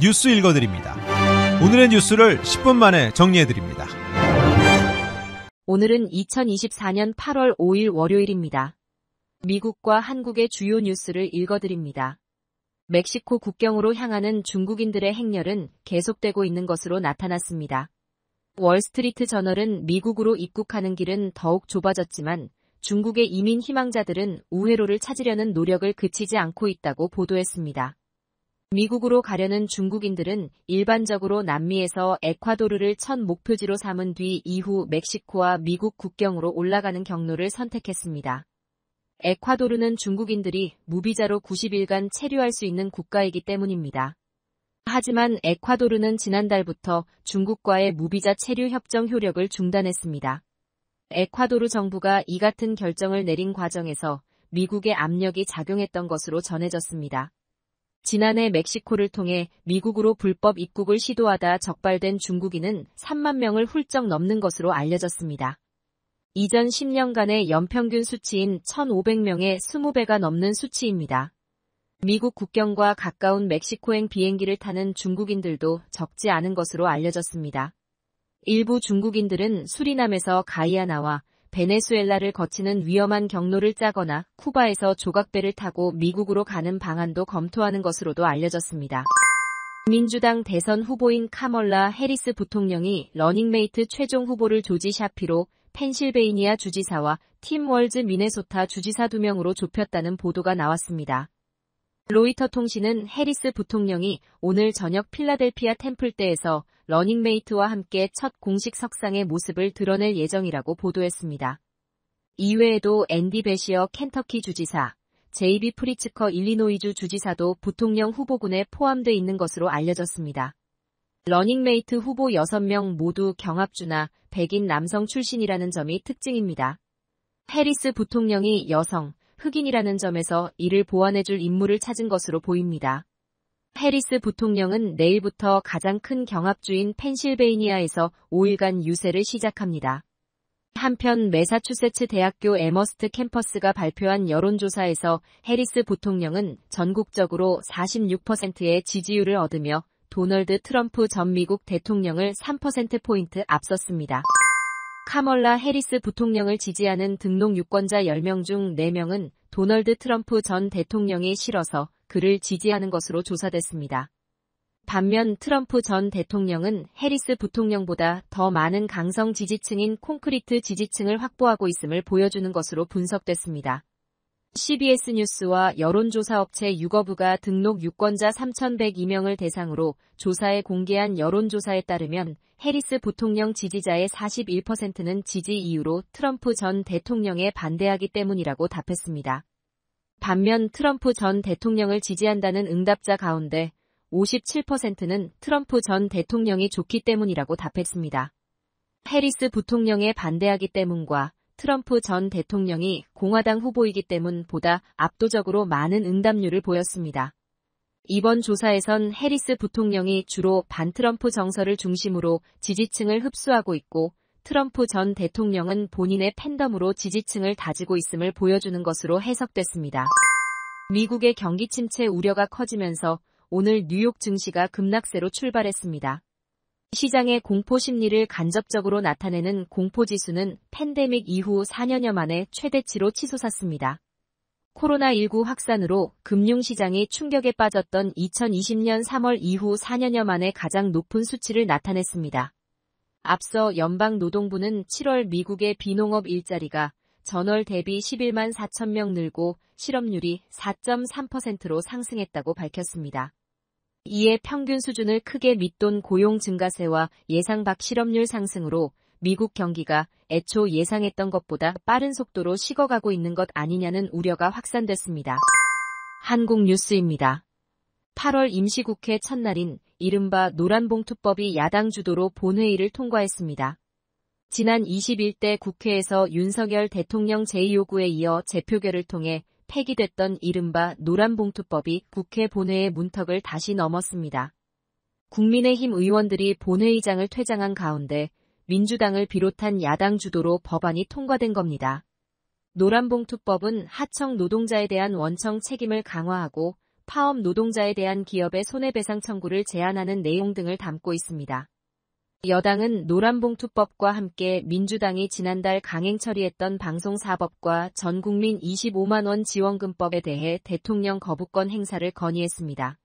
뉴스 읽어드립니다. 오늘의 뉴스를 10분 만에 정리해드립니다. 오늘은 2024년 8월 5일 월요일입니다. 미국과 한국의 주요 뉴스를 읽어드립니다. 멕시코 국경으로 향하는 중국인들의 행렬은 계속되고 있는 것으로 나타났습니다. 월스트리트 저널은 미국으로 입국하는 길은 더욱 좁아졌지만 중국의 이민 희망자들은 우회로를 찾으려는 노력을 그치지 않고 있다고 보도했습니다. 미국으로 가려는 중국인들은 일반적으로 남미에서 에콰도르를 첫 목표지로 삼은 뒤 이후 멕시코와 미국 국경으로 올라가는 경로를 선택했습니다. 에콰도르는 중국인들이 무비자로 90일간 체류할 수 있는 국가이기 때문입니다. 하지만 에콰도르는 지난달부터 중국과의 무비자 체류 협정 효력을 중단했습니다. 에콰도르 정부가 이 같은 결정을 내린 과정에서 미국의 압력이 작용했던 것으로 전해졌습니다. 지난해 멕시코를 통해 미국으로 불법 입국을 시도하다 적발된 중국인은 3만 명을 훌쩍 넘는 것으로 알려졌습니다. 이전 10년간의 연평균 수치인 1,500명의 20배가 넘는 수치입니다. 미국 국경과 가까운 멕시코행 비행기를 타는 중국인들도 적지 않은 것으로 알려졌습니다. 일부 중국인들은 수리남에서 가이아나와 베네수엘라를 거치는 위험한 경로를 짜거나 쿠바에서 조각배를 타고 미국으로 가는 방안도 검토하는 것으로도 알려졌습니다. 민주당 대선 후보인 카멀라 해리스 부통령이 러닝메이트 최종 후보를 조지 샤피로 펜실베이니아 주지사와 팀 월즈 미네소타 주지사 2명으로 좁혔다는 보도가 나왔습니다. 로이터 통신은 해리스 부통령이 오늘 저녁 필라델피아 템플대에서 러닝메이트와 함께 첫 공식 석상의 모습을 드러낼 예정이라고 보도했습니다. 이외에도 앤디 베시어 켄터키 주지사, 제이비 프리츠커 일리노이주 주지사도 부통령 후보군에 포함돼 있는 것으로 알려졌습니다. 러닝메이트 후보 6명 모두 경합주나 백인 남성 출신이라는 점이 특징입니다. 해리스 부통령이 여성, 흑인이라는 점에서 이를 보완해줄 인물을 찾은 것으로 보입니다. 해리스 부통령은 내일부터 가장 큰 경합주인 펜실베이니아에서 5일간 유세를 시작합니다. 한편 매사추세츠 대학교 에머스트 캠퍼스가 발표한 여론조사에서 해리스 부통령은 전국적으로 46%의 지지율을 얻으며 도널드 트럼프 전 미국 대통령을 3%포인트 앞섰습니다. 카멀라 해리스 부통령을 지지하는 등록 유권자 10명 중 4명은 도널드 트럼프 전 대통령이 싫어서 그를 지지하는 것으로 조사됐습니다. 반면 트럼프 전 대통령은 해리스 부통령보다 더 많은 강성 지지층인 콘크리트 지지층을 확보하고 있음을 보여주는 것으로 분석됐습니다. CBS 뉴스와 여론조사업체 유거브가 등록 유권자 3,102명을 대상으로 조사에 공개한 여론조사에 따르면 해리스 부통령 지지자의 41%는 지지 이유로 트럼프 전 대통령에 반대하기 때문이라고 답했습니다. 반면 트럼프 전 대통령을 지지한다는 응답자 가운데 57%는 트럼프 전 대통령이 좋기 때문이라고 답했습니다. 해리스 부통령에 반대하기 때문과 트럼프 전 대통령이 공화당 후보이기 때문보다 압도적으로 많은 응답률을 보였습니다. 이번 조사에선 해리스 부통령이 주로 반트럼프 정서를 중심으로 지지층을 흡수하고 있고 트럼프 전 대통령은 본인의 팬덤으로 지지층을 다지고 있음을 보여주는 것으로 해석됐습니다. 미국의 경기 침체 우려가 커지면서 오늘 뉴욕 증시가 급락세로 출발했습니다. 시장의 공포 심리를 간접적으로 나타내는 공포지수는 팬데믹 이후 4년여 만에 최대치로 치솟았습니다. 코로나19 확산으로 금융시장이 충격에 빠졌던 2020년 3월 이후 4년여 만에 가장 높은 수치를 나타냈습니다. 앞서 연방노동부는 7월 미국의 비농업 일자리가 전월 대비 11만 4천 명 늘고 실업률이 4.3%로 상승했다고 밝혔습니다. 이에 평균 수준을 크게 밑돈 고용 증가세와 예상 밖 실업률 상승으로 미국 경기가 애초 예상했던 것보다 빠른 속도로 식어가고 있는 것 아니냐는 우려가 확산됐습니다. 한국 뉴스입니다. 8월 임시국회 첫날인 이른바 노란봉투법이 야당 주도로 본회의를 통과했습니다. 지난 21대 국회에서 윤석열 대통령 제2요구에 이어 재표결을 통해 폐기됐던 이른바 노란봉투법이 국회 본회의 문턱을 다시 넘었습니다. 국민의힘 의원들이 본회의장을 퇴장한 가운데 민주당을 비롯한 야당 주도로 법안이 통과된 겁니다. 노란봉투법은 하청 노동자에 대한 원청 책임을 강화하고 파업 노동자에 대한 기업의 손해배상 청구를 제한하는 내용 등을 담고 있습니다. 여당은 노란봉투법과 함께 민주당이 지난달 강행 처리했던 방송사법과 전국민 25만 원 지원금법에 대해 대통령 거부권 행사를 건의했습니다.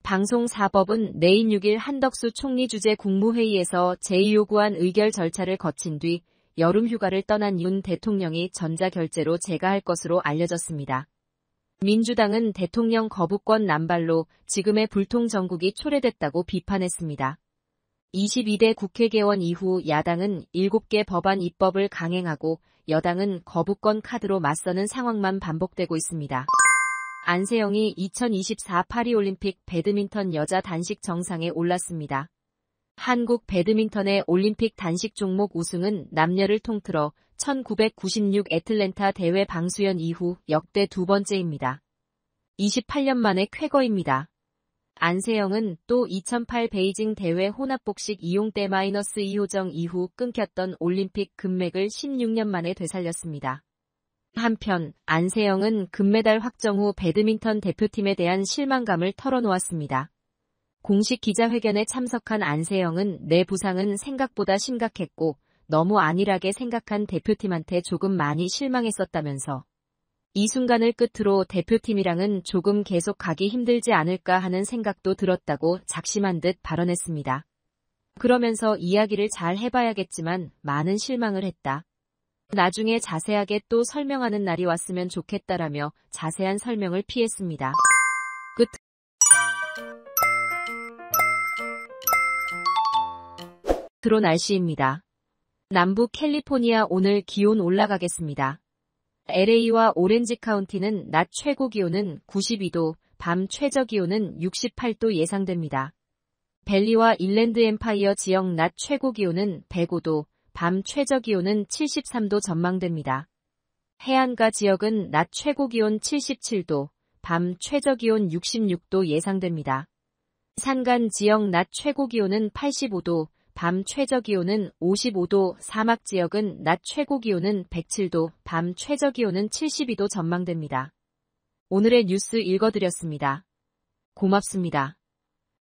방송사법은 내일 6일 한덕수 총리 주재 국무회의에서 제2요구안 의결 절차를 거친 뒤 여름 휴가를 떠난 윤 대통령이 전자결제로 제거할 것으로 알려졌습니다. 민주당은 대통령 거부권 남발로 지금의 불통 정국이 초래됐다고 비판했습니다. 22대 국회 개원 이후 야당은 7개 법안 입법을 강행하고 여당은 거부권 카드로 맞서는 상황만 반복되고 있습니다. 안세영이 2024 파리올림픽 배드민턴 여자 단식 정상에 올랐습니다. 한국 배드민턴의 올림픽 단식 종목 우승은 남녀를 통틀어 1996 애틀랜타 대회 방수연 이후 역대 두 번째입니다. 28년 만의 쾌거입니다. 안세영은 또 2008 베이징 대회 혼합복식 이용 때 -2호정 이후 끊겼던 올림픽 금맥을 16년 만에 되살렸습니다. 한편 안세영은 금메달 확정 후 배드민턴 대표팀에 대한 실망감을 털어놓았습니다. 공식 기자회견에 참석한 안세영은 내 부상은 생각보다 심각했고 너무 안일하게 생각한 대표팀한테 조금 많이 실망했었다면서 이 순간을 끝으로 대표팀이랑은 조금 계속 가기 힘들지 않을까 하는 생각도 들었다고 작심한 듯 발언했습니다. 그러면서 이야기를 잘 해봐야겠지만 많은 실망을 했다. 나중에 자세하게 또 설명하는 날이 왔으면 좋겠다라며 자세한 설명을 피했습니다. 끝. 드로 날씨입니다. 남부 캘리포니아 오늘 기온 올라가겠습니다. LA와 오렌지 카운티는 낮 최고 기온은 92도, 밤 최저 기온은 68도 예상됩니다. 벨리와 인랜드 엠파이어 지역 낮 최고 기온은 105도, 밤 최저 기온은 73도 전망됩니다. 해안가 지역은 낮 최고 기온 77도, 밤 최저 기온 66도 예상됩니다. 산간 지역 낮 최고 기온은 85도, 밤 최저 기온은 55도, 사막 지역은 낮 최고 기온은 107도, 밤 최저 기온은 72도 전망됩니다. 오늘의 뉴스 읽어드렸습니다. 고맙습니다.